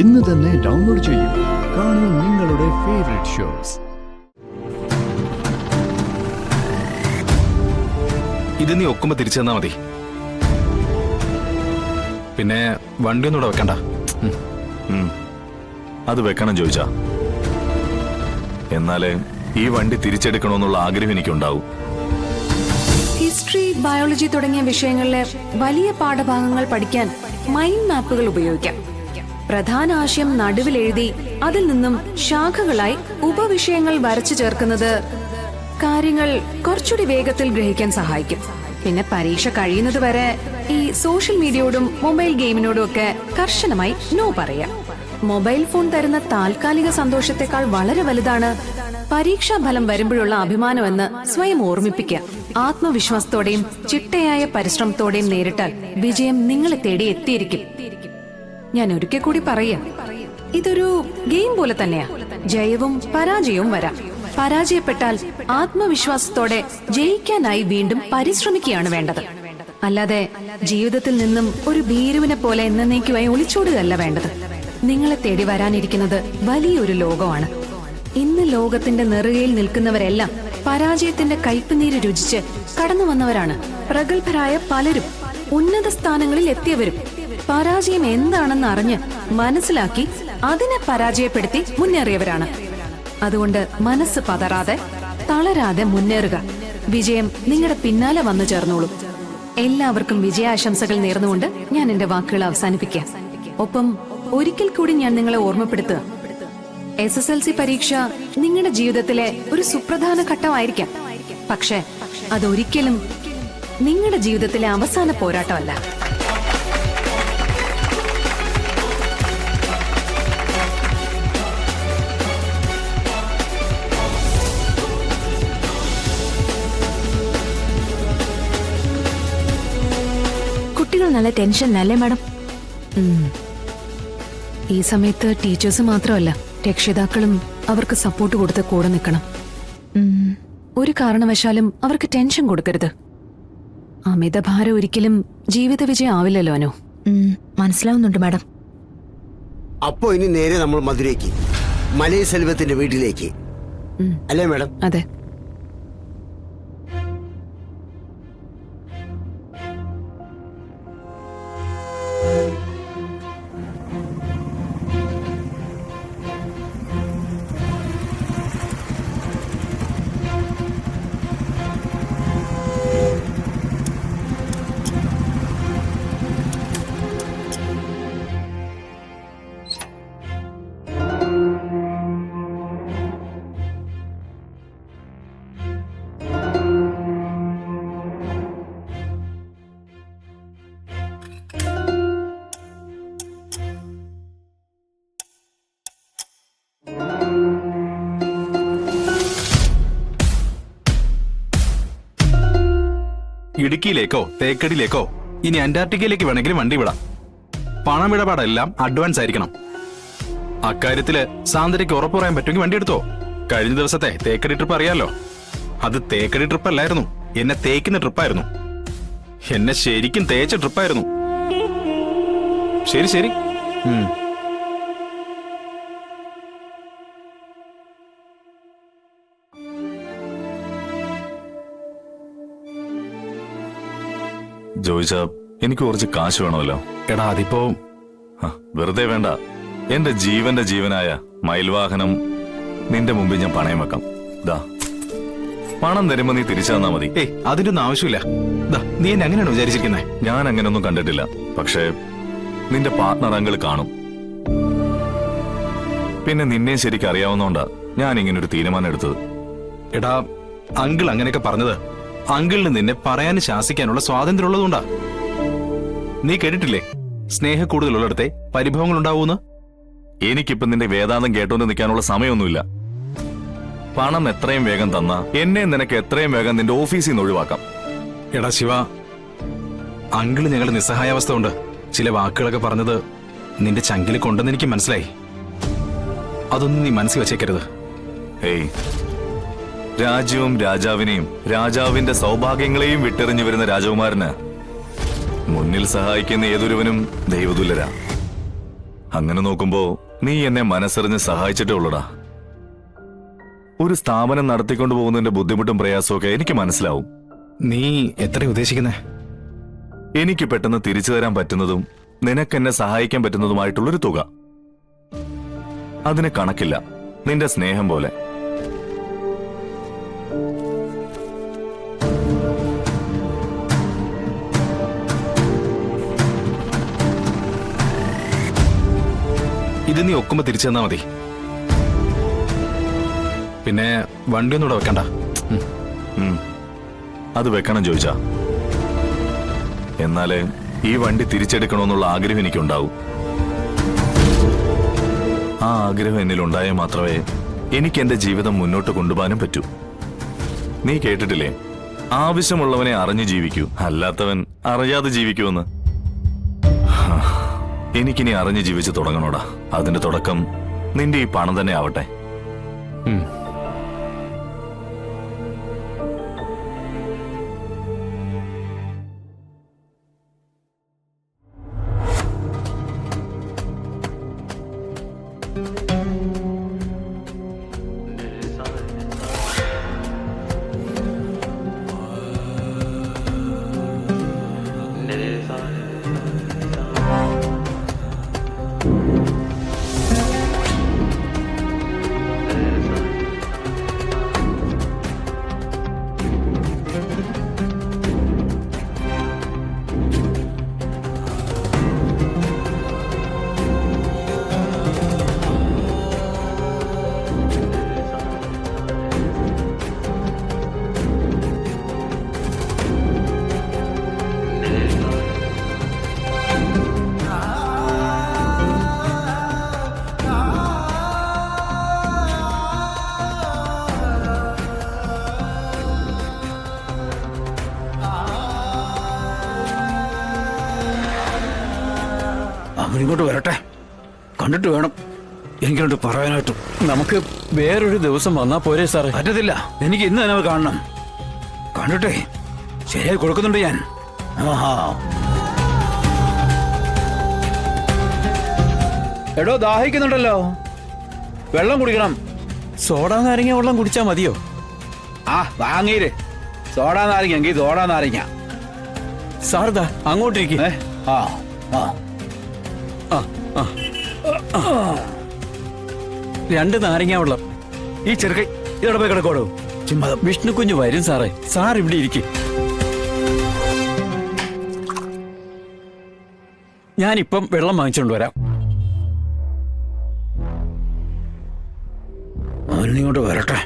ഇന്ന് തന്നെ ഡൗൺലോഡ് ചെയ്യൂ. കാണൂ നിങ്ങളുടെ ഫേവറേറ്റ് ഷോസ്. ഇത് നീ ഒക്കുമ്പോ തിരിച്ചു തന്നാ മതി. പിന്നെ വണ്ടിയൊന്നും ഇവിടെ വെക്കണ്ട. അത് വെക്കണം ചോദിച്ചാ, എന്നാലേ ഈ വണ്ടി തിരിച്ചെടുക്കണമെന്നുള്ള ആഗ്രഹം എനിക്കുണ്ടാവും. ഹിസ്റ്ററി, ബയോളജി തുടങ്ങിയ വിഷയങ്ങളിലെ വലിയ പാഠഭാഗങ്ങൾ പഠിക്കാൻ മൈൻഡ് മാപ്പുകൾ ഉപയോഗിക്കാം. പ്രധാന ആശയം നടുവിൽ എഴുതി അതിൽ നിന്നും ശാഖകളായി ഉപവിഷയങ്ങൾ വരച്ചു ചേർക്കുന്നത് കാര്യങ്ങൾ കുറച്ചുകൂടി വേഗത്തിൽ ഗ്രഹിക്കാൻ സഹായിക്കും. പിന്നെ പരീക്ഷ കഴിയുന്നത് വരെ ഈ സോഷ്യൽ മീഡിയയോടും മൊബൈൽ ഗെയിമിനോടും ഒക്കെ കർശനമായി നോ പറയാം. മൊബൈൽ ഫോൺ തരുന്ന താൽക്കാലിക സന്തോഷത്തെക്കാൾ വളരെ വലുതാണ് പരീക്ഷാ ഫലം വരുമ്പോഴുള്ള അഭിമാനമെന്ന് സ്വയം ഓർമ്മിപ്പിക്കുക. ആത്മവിശ്വാസത്തോടെയും ചിട്ടയായ പരിശ്രമത്തോടെയും നേരിട്ടാൽ വിജയം നിങ്ങളെ തേടി എത്തിയിരിക്കും. ഞാൻ ഒരിക്കൽ കൂടി പറയാം, ഇതൊരു ഗെയിം പോലെ തന്നെയാ. ജയവും പരാജയവും വരാം. പരാജയപ്പെട്ടാൽ ആത്മവിശ്വാസത്തോടെ ജയിക്കാനായി വീണ്ടും പരിശ്രമിക്കുകയാണ് വേണ്ടത്. അല്ലാതെ ജീവിതത്തിൽ നിന്നും ഒരു ഭീരുവിനെ പോലെ എന്നേക്കുമായി ഒളിച്ചോടുകയല്ല വേണ്ടത്. നിങ്ങളെ തേടി വരാനിരിക്കുന്നത് വലിയൊരു ലോകമാണ്. ഇന്ന് ലോകത്തിന്റെ നെറുകയിൽ നിൽക്കുന്നവരെല്ലാം പരാജയത്തിന്റെ കയ്പുനീര് രുചിച്ച് കടന്നു വന്നവരാണ്. പ്രഗത്ഭരായ പലരും ഉന്നത സ്ഥാനങ്ങളിൽ എത്തിയവരും പരാജയം എന്താണെന്ന് അറിഞ്ഞ് മനസ്സിലാക്കി അതിനെ പരാജയപ്പെടുത്തി മുന്നേറിയവരാണ്. അതുകൊണ്ട് മനസ്സ് പതറാതെ തളരാതെ മുന്നേറുക. വിജയം നിങ്ങളുടെ പിന്നാലെ വന്നു ചേർന്നോളും. എല്ലാവർക്കും വിജയാശംസകൾ നേർന്നുകൊണ്ട് ഞാൻ എന്റെ വാക്കുകൾ അവസാനിപ്പിക്കാം. ഒപ്പം ഒരിക്കൽ കൂടി ഞാൻ നിങ്ങളെ ഓർമ്മപ്പെടുത്തുക, SSLC പരീക്ഷ നിങ്ങളുടെ ജീവിതത്തിലെ ഒരു സുപ്രധാന ഘട്ടമായിരിക്കാം. പക്ഷേ അതൊരിക്കലും നിങ്ങളുടെ ജീവിതത്തിലെ അവസാന പോരാട്ടമല്ല. കുട്ടികൾ നല്ല ടെൻഷനല്ലേ മാഡം? ഈ സമയത്ത് ടീച്ചേഴ്സ് മാത്രമല്ല, രക്ഷിതാക്കളും അവർക്ക് സപ്പോർട്ട് കൊടുത്ത് കൂടെ നിൽക്കണം. ഒരു കാരണവശാലും അവർക്ക് ടെൻഷൻ കൊടുക്കരുത്. അമിതഭാരം ഒരിക്കലും ജീവിത വിജയം ആവില്ലല്ലോ അനു. മനസ്സിലാവുന്നുണ്ട് മാഡം. അപ്പോ ഇനി നേരെ നമ്മൾ മധുരയ്ക്ക്, മലയ സെൽവത്തിന്റെ വീട്ടിലേക്ക് അല്ലേ മാഡം? അതെ. ഇടുക്കിയിലേക്കോ തേക്കടിയിലേക്കോ ഇനി അന്റാർട്ടിക്കയിലേക്ക് വേണമെങ്കിലും വണ്ടി വിടാം. പണമിടപാടെല്ലാം അഡ്വാൻസ് ആയിരിക്കണം. അക്കാര്യത്തില് സാന്ദ്രയ്ക്ക് ഉറപ്പ് പറയാൻ പറ്റുമെങ്കിൽ വണ്ടി എടുത്തോ. കഴിഞ്ഞ ദിവസത്തെ തേക്കടി ട്രിപ്പ് അറിയാലോ. അത് തേക്കടി ട്രിപ്പ് അല്ലായിരുന്നു, എന്നെ തേക്കുന്ന ട്രിപ്പായിരുന്നു. എന്നെ ശരിക്കും തേച്ച ട്രിപ്പായിരുന്നു. ശരി ശരി. ചോദിച്ചാ എനിക്ക് കുറച്ച് കാശ് വേണമല്ലോ. എടാ അതിപ്പോ വെറുതെ വേണ്ട. എന്റെ ജീവന്റെ ജീവനായ മയിൽവാഹനം നിന്റെ മുമ്പിൽ ഞാൻ പണയം വെക്കാം. ദാ പണം തരുമ്പോ നീ തിരിച്ചു തന്നാ മതി. അതിന്റെ ഒന്നും ആവശ്യമില്ല. നീ എന്നെ അങ്ങനെയാണ് വിചാരിച്ചിരിക്കുന്നത്? ഞാൻ അങ്ങനെയൊന്നും കണ്ടിട്ടില്ല. പക്ഷേ നിന്റെ പാർട്ട്ണർ അങ്കിൾ കാണും. പിന്നെ നിന്നെ ശരിക്കും അറിയാവുന്നോണ്ടാ ഞാൻ ഇങ്ങനൊരു തീരുമാനം എടുത്തത്. എടാ അങ്കിൾ അങ്ങനെയൊക്കെ പറഞ്ഞത് അങ്കിളിന് നിന്നെ പറയാൻ ശാസിക്കാനുള്ള സ്വാതന്ത്ര്യം ഉള്ളതുകൊണ്ടാ. നീ കേട്ടിട്ടില്ലേ, സ്നേഹ കൂടുതലുള്ളിടത്തെ പരിഭവങ്ങൾ ഉണ്ടാവൂന്ന്? എനിക്കിപ്പം നിന്റെ വേദാന്തം കേട്ടോണ്ട് നിൽക്കാനുള്ള സമയമൊന്നുമില്ല. പണം എത്രയും വേഗം തന്നാ എന്നെ നിനക്ക് എത്രയും വേഗം നിന്റെ ഓഫീസിൽ നിന്ന് ഒഴിവാക്കാം. എടാ ശിവ, അങ്കിള് ഞങ്ങളുടെ നിസ്സഹായാവസ്ഥ കൊണ്ട് ചില വാക്കുകളൊക്കെ പറഞ്ഞത് നിന്റെ ചങ്കില് കൊണ്ടെന്ന് എനിക്ക് മനസ്സിലായി. അതൊന്നും നീ മനസ്സിൽ വെച്ചേക്കരുത്. ഏയ്, രാജ്യവും രാജാവിനെയും രാജാവിന്റെ സൗഭാഗ്യങ്ങളെയും വിട്ടെറിഞ്ഞു വരുന്ന രാജകുമാരന് മുന്നിൽ സഹായിക്കുന്ന ഏതൊരുവനും ദൈവതുല്യരാ. അങ്ങനെ നോക്കുമ്പോ നീ എന്നെ മനസ്സറിഞ്ഞ് സഹായിച്ചിട്ടേ ഉള്ളൂടാ. ഒരു സ്ഥാപനം നടത്തിക്കൊണ്ടു പോകുന്നതിന്റെ ബുദ്ധിമുട്ടും പ്രയാസവും ഒക്കെ എനിക്ക് മനസ്സിലാവും. നീ എത്ര ഉദ്ദേശിക്കുന്നേ? എനിക്ക് പെട്ടെന്ന് തിരിച്ചു തരാൻ പറ്റുന്നതും നിനക്കെന്നെ സഹായിക്കാൻ പറ്റുന്നതുമായിട്ടുള്ളൊരു തുക. അതിന് കണക്കില്ല, നിന്റെ സ്നേഹം പോലെ. ഇത് നീ ഒക്കുമ്പോ തിരിച്ചു തന്നാ മതി. പിന്നെ വണ്ടിയൊന്നും ഇവിടെ വെക്കണ്ട. അത് വെക്കണം ചോദിച്ചാ. എന്നാലേ ഈ വണ്ടി തിരിച്ചെടുക്കണമെന്നുള്ള ആഗ്രഹം എനിക്കുണ്ടാവും. ആ ആഗ്രഹം എന്നിലുണ്ടായാൽ മാത്രമേ എനിക്ക് എന്റെ ജീവിതം മുന്നോട്ട് കൊണ്ടുപോകാനും പറ്റൂ. നീ കേട്ടിട്ടില്ലേ, ആവശ്യമുള്ളവനെ അറിഞ്ഞു ജീവിക്കൂ, അല്ലാത്തവൻ അറിയാതെ ജീവിക്കുമെന്ന്. എനിക്കിനി അറിഞ്ഞു ജീവിച്ച് തുടങ്ങണോടാ. അതിന്റെ തുടക്കം നിന്റെ ഈ പണം തന്നെ ആവട്ടെ. അവനിങ്ങോട്ട് വരട്ടെ, കണ്ടിട്ട് വേണം എനിക്കോട്ട് പറയാനായിട്ടും. നമുക്ക് വേറൊരു ദിവസം വന്നാ പോരെ സാറേ? പറ്റത്തില്ല, എനിക്ക് ഇന്ന് തന്നെ കാണണം. കണ്ടിട്ടേ ശരിയായി കൊടുക്കുന്നുണ്ട് ഞാൻ. ആഹാ, എടോ ദാഹിക്കുന്നുണ്ടല്ലോ, വെള്ളം കുടിക്കണം. സോഡാ നാരങ്ങ വെള്ളം കുടിച്ചാ മതിയോ? ആ വാങ്ങീര്, സോഡാ നാരങ്ങ എങ്കിൽ സോഡാ നാരങ്ങ. സാറിതാ അങ്ങോട്ടിരിക്കും. ആ ആ രണ്ട് നാരങ്ങ വെള്ളം. ഈ ചെറുക്കൈ ഇതോടെ പോയി കിടക്കോടോ. ചിമ്മതം. വിഷ്ണു കുഞ്ഞ് വരും സാറേ. സാർ ഇവിടെ ഇരിക്കും. ഞാനിപ്പം വെള്ളം വാങ്ങിച്ചോണ്ട് വരാം. അവനിങ്ങോട്ട് വരട്ടെ,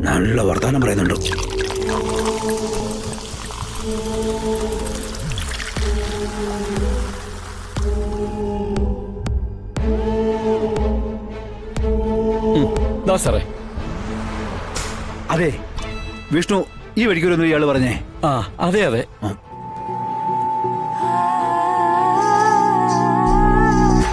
നല്ല വർത്താനം പറയുന്നുണ്ട്. ദാ സാറേ. അതെ വിഷ്ണു, ഈ വഴിക്കൊരു ഇയാള് പറഞ്ഞേ. ആ അതെ അതെ.